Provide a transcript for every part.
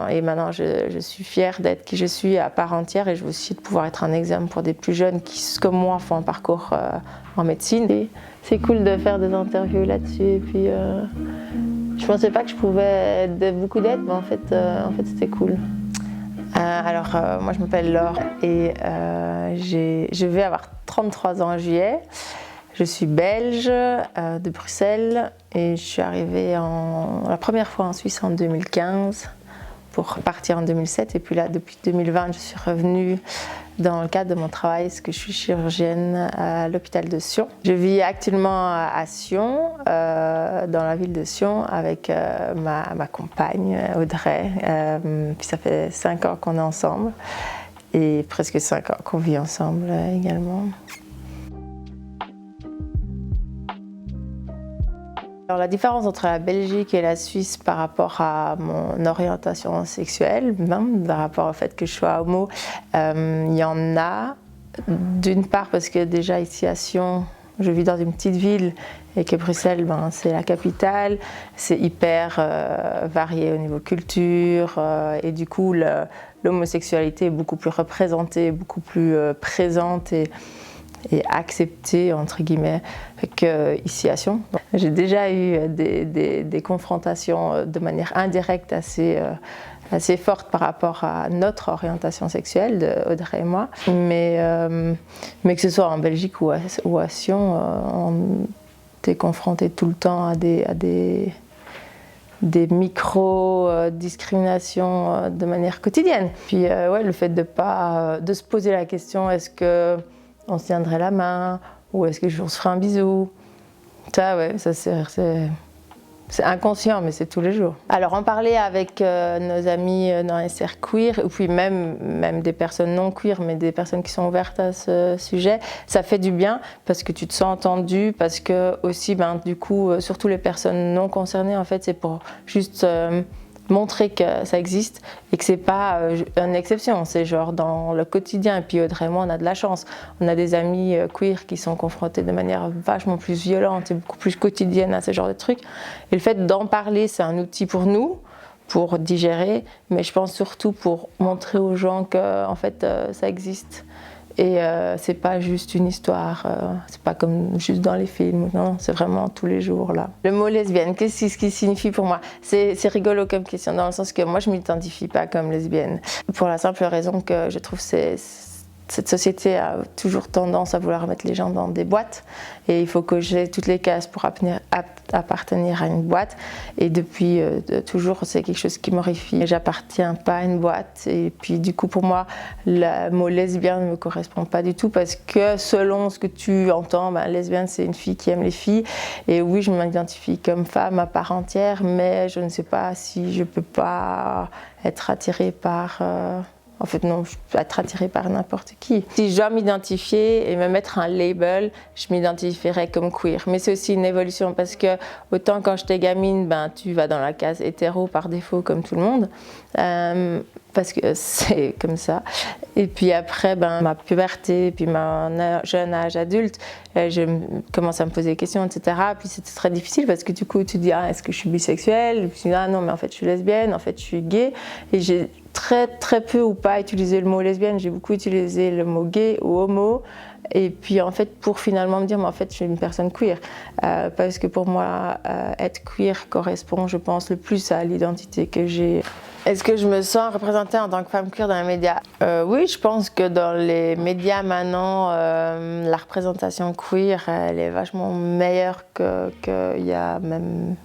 Et maintenant, je suis fière d'être qui je suis à part entière et je veux aussi de pouvoir être un exemple pour des plus jeunes qui, comme moi, font un parcours en médecine. Et c'est cool de faire des interviews là-dessus. Et puis, je pensais pas que je pouvais être de beaucoup d'aide, mais en fait c'était cool. Moi, je m'appelle Laure et je vais avoir 33 ans en juillet. Je suis belge de Bruxelles et je suis arrivée la première fois en Suisse en 2015 pour partir en 2007. Et puis là, depuis 2020, je suis revenue dans le cadre de mon travail, parce que je suis chirurgienne à l'hôpital de Sion. Je vis actuellement à Sion, dans la ville de Sion, avec ma compagne Audrey. Puis ça fait 5 ans qu'on est ensemble et presque 5 ans qu'on vit ensemble également. Alors, la différence entre la Belgique et la Suisse par rapport à mon orientation sexuelle, même par rapport au fait que je sois homo, il y en a. D'une part parce que déjà ici à Sion, je vis dans une petite ville et que Bruxelles, c'est la capitale, c'est hyper varié au niveau culture et du coup l'homosexualité est beaucoup plus représentée, beaucoup plus présente et acceptée entre guillemets qu'ici à Sion. J'ai déjà eu des confrontations de manière indirecte assez forte par rapport à notre orientation sexuelle de Audrey et moi, mais que ce soit en Belgique ou à Sion, on est confronté tout le temps à des micro-discriminations de manière quotidienne. Puis le fait de se poser la question, est-ce qu'on se tiendrait la main ou est-ce que on se ferait un bisou? Ça c'est inconscient, mais c'est tous les jours. Alors en parler avec nos amis dans les cercles queer, ou puis même des personnes non queer, mais des personnes qui sont ouvertes à ce sujet, ça fait du bien parce que tu te sens entendu, parce que aussi, du coup, surtout les personnes non concernées, en fait, c'est pour juste montrer que ça existe et que c'est pas une exception, c'est genre dans le quotidien. Et puis Audrey et moi, on a de la chance. On a des amis queer qui sont confrontés de manière vachement plus violente et beaucoup plus quotidienne à ce genre de trucs. Et le fait d'en parler, c'est un outil pour nous, pour digérer, mais je pense surtout pour montrer aux gens que en fait ça existe. Et c'est pas juste une histoire, c'est pas comme juste dans les films, non, c'est vraiment tous les jours là. Le mot lesbienne, qu'est-ce qu'il signifie pour moi? C'est rigolo comme question, dans le sens que moi je m'identifie pas comme lesbienne. Pour la simple raison que je trouve cette société a toujours tendance à vouloir mettre les gens dans des boîtes et il faut que j'ai toutes les cases pour appartenir à une boîte et depuis toujours c'est quelque chose qui m'horrifie. J'appartiens pas à une boîte et puis du coup pour moi le mot lesbienne ne me correspond pas du tout parce que selon ce que tu entends, lesbienne c'est une fille qui aime les filles et oui je m'identifie comme femme à part entière mais je ne sais pas si je peux pas être attirée par... En fait, non, je peux être attirée par n'importe qui. Si je dois m'identifier et me mettre un label, je m'identifierais comme queer. Mais c'est aussi une évolution parce que autant quand j'étais gamine, tu vas dans la case hétéro par défaut comme tout le monde. Parce que c'est comme ça. Et puis après, ma puberté, puis mon jeune âge adulte, je commence à me poser des questions, etc. Puis c'était très difficile parce que du coup, tu te dis, est-ce que je suis bisexuelle? Et puis tu dis, non, mais en fait, je suis lesbienne, en fait, je suis gay. Et j'ai très peu ou pas utilisé le mot lesbienne, j'ai beaucoup utilisé le mot gay ou homo. Et puis en fait, pour finalement me dire, mais en fait, je suis une personne queer. Parce que pour moi, être queer correspond, je pense, le plus à l'identité que j'ai. Est-ce que je me sens représentée en tant que femme queer dans les médias? Oui, je pense que dans les médias maintenant, la représentation queer, elle est vachement meilleure qu'il y a même...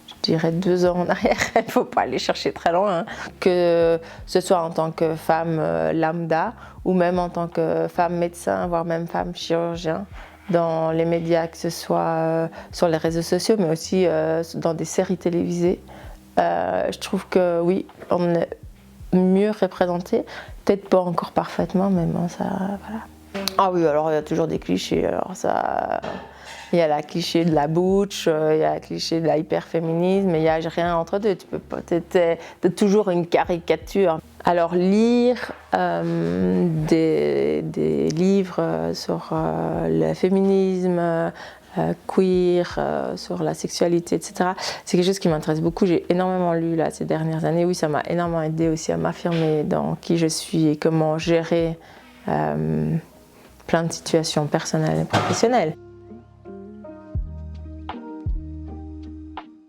je dirais 2 ans en arrière, il ne faut pas aller chercher très loin. Que ce soit en tant que femme lambda ou même en tant que femme médecin, voire même femme chirurgien, dans les médias, que ce soit sur les réseaux sociaux, mais aussi dans des séries télévisées. Je trouve que oui, on est mieux représenté, peut-être pas encore parfaitement, mais bon, ça, voilà. Ah oui, alors il y a toujours des clichés, alors ça... Il y a la cliché de la butch, il y a la cliché de la hyperféminisme, mais il n'y a rien entre deux. Tu peux pas, t'es toujours une caricature. Alors lire des livres sur le féminisme, queer, sur la sexualité, etc. C'est quelque chose qui m'intéresse beaucoup. J'ai énormément lu là, ces dernières années. Oui, ça m'a énormément aidé aussi à m'affirmer dans qui je suis et comment gérer plein de situations personnelles et professionnelles.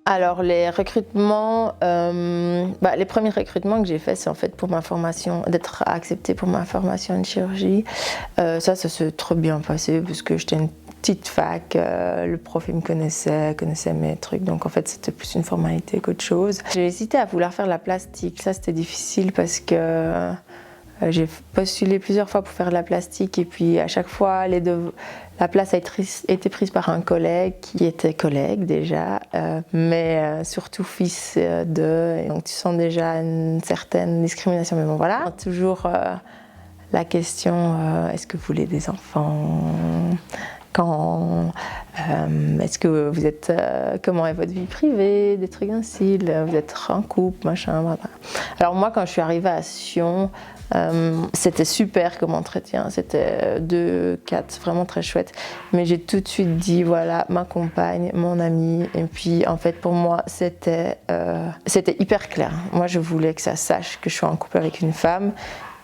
Alors les recrutements, les premiers recrutements que j'ai faits, c'est en fait pour ma formation, d'être acceptée pour ma formation en chirurgie. Ça s'est trop bien passé parce que j'étais une petite fac, le prof il me connaissait mes trucs, donc en fait c'était plus une formalité qu'autre chose. J'ai hésité à vouloir faire de la plastique, ça c'était difficile parce que j'ai postulé plusieurs fois pour faire de la plastique et puis à chaque fois la place a été prise par un collègue qui était collègue déjà, mais surtout fils de, et donc tu sens déjà une certaine discrimination, mais bon voilà. Toujours la question, est-ce que vous voulez des enfants ? Quand est-ce que vous êtes, comment est votre vie privée, des trucs ainsi, vous êtes en couple, machin, voilà. Alors moi quand je suis arrivée à Sion, c'était super comme entretien, c'était 2-4, vraiment très chouette, mais j'ai tout de suite dit voilà, ma compagne, mon amie, et puis en fait pour moi c'était hyper clair. Moi je voulais que ça sache que je suis en couple avec une femme.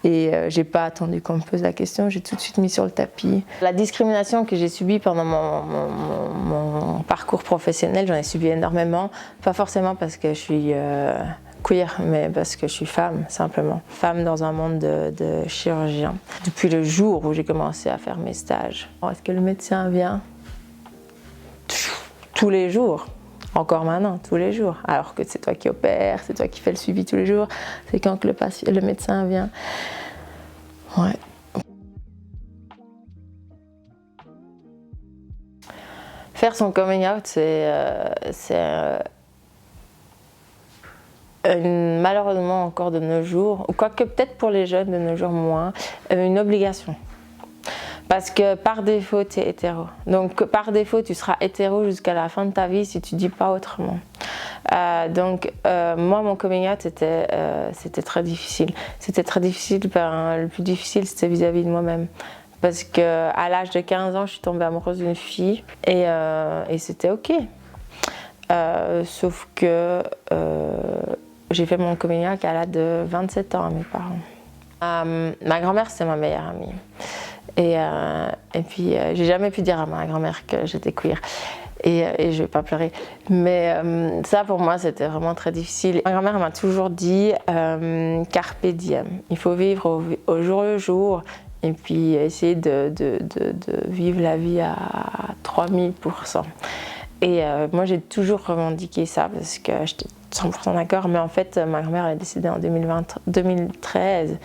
Et j'ai pas attendu qu'on me pose la question, j'ai tout de suite mis sur le tapis. La discrimination que j'ai subie pendant mon parcours professionnel, j'en ai subi énormément. Pas forcément parce que je suis queer, mais parce que je suis femme, simplement. Femme dans un monde de chirurgiens. Depuis le jour où j'ai commencé à faire mes stages. Est-ce que le médecin vient ? Tous les jours. Encore maintenant, tous les jours. Alors que c'est toi qui opères, c'est toi qui fais le suivi tous les jours. C'est quand que le médecin vient. Ouais. Faire son coming out, c'est malheureusement encore de nos jours, ou quoique peut-être pour les jeunes de nos jours moins, une obligation. Parce que par défaut, tu es hétéro. Donc par défaut, tu seras hétéro jusqu'à la fin de ta vie si tu dis pas autrement. Moi, mon coming out, c'était très difficile. C'était très difficile, le plus difficile, c'était vis-à-vis de moi-même. Parce qu'à l'âge de 15 ans, je suis tombée amoureuse d'une fille et c'était ok. Sauf que j'ai fait mon coming out à l'âge de 27 ans à mes parents. Ma grand-mère, c'est ma meilleure amie. Et puis, j'ai jamais pu dire à ma grand-mère que j'étais queer. Et je vais pas pleurer. Mais ça, pour moi, c'était vraiment très difficile. Ma grand-mère m'a toujours dit carpe diem. Il faut vivre au jour le jour. Et puis, essayer de vivre la vie à 3000%. Et moi, j'ai toujours revendiqué ça parce que j'étais 100% d'accord. Mais en fait, ma grand-mère elle est décédée en 2013.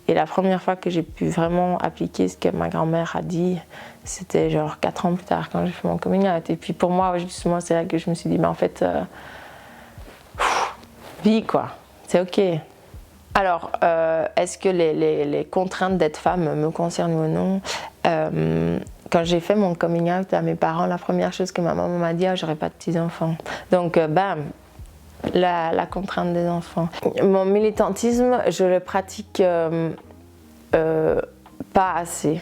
Et la première fois que j'ai pu vraiment appliquer ce que ma grand-mère a dit, c'était genre 4 ans plus tard quand j'ai fait mon coming out. Et puis pour moi, justement, c'est là que je me suis dit, en fait, vie quoi, c'est ok. Alors, est-ce que les contraintes d'être femme me concernent ou non ? Quand j'ai fait mon coming out à mes parents, la première chose que ma maman m'a dit, j'aurais pas de petits-enfants. Donc, bam, la contrainte des enfants. Mon militantisme, je le pratique pas assez.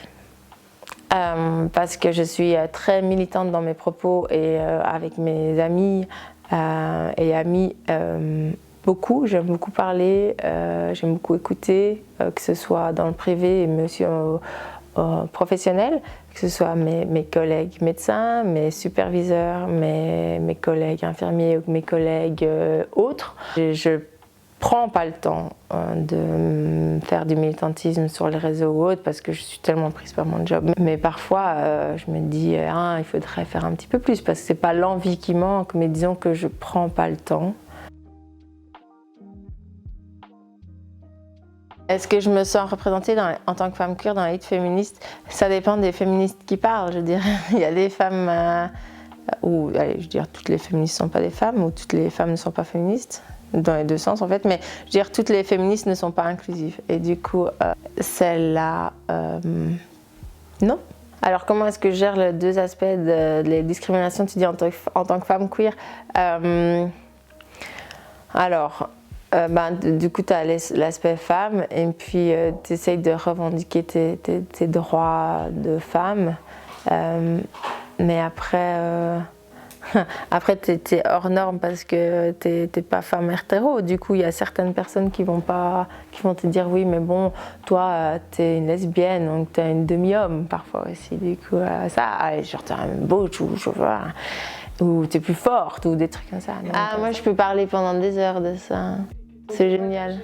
Parce que je suis très militante dans mes propos et avec mes amis et amis. Beaucoup, j'aime beaucoup parler, j'aime beaucoup écouter, que ce soit dans le privé mais aussi professionnel, que ce soit mes collègues médecins, mes superviseurs, mes collègues infirmiers ou mes collègues autres. Je prends pas le temps de faire du militantisme sur les réseaux ou autres parce que je suis tellement prise par mon job. Mais parfois, je me dis il faudrait faire un petit peu plus parce que c'est pas l'envie qui manque, mais disons que je prends pas le temps. Est-ce que je me sens représentée en tant que femme queer dans la lutte féministe ? Ça dépend des féministes qui parlent, je dirais. Il y a des femmes toutes les féministes ne sont pas des femmes, ou toutes les femmes ne sont pas féministes, dans les deux sens en fait, mais je veux dire, toutes les féministes ne sont pas inclusives. Et du coup, celle-là, non. Alors comment est-ce que je gère les deux aspects de les discriminations, tu dis en tant que femme queer ? Du coup, tu as l'aspect femme et puis tu essayes de revendiquer tes droits de femme. Mais après, après t'es hors norme parce que t'es pas femme hétéro. Du coup, il y a certaines personnes qui vont te dire oui, mais bon, toi, t'es une lesbienne, donc t'es une demi-homme parfois aussi. Du coup, ça, allez, genre t'es un butch ou je vois, ou t'es plus forte ou des trucs comme ça. Donc, moi, je peux parler pendant des heures de ça. C'est génial.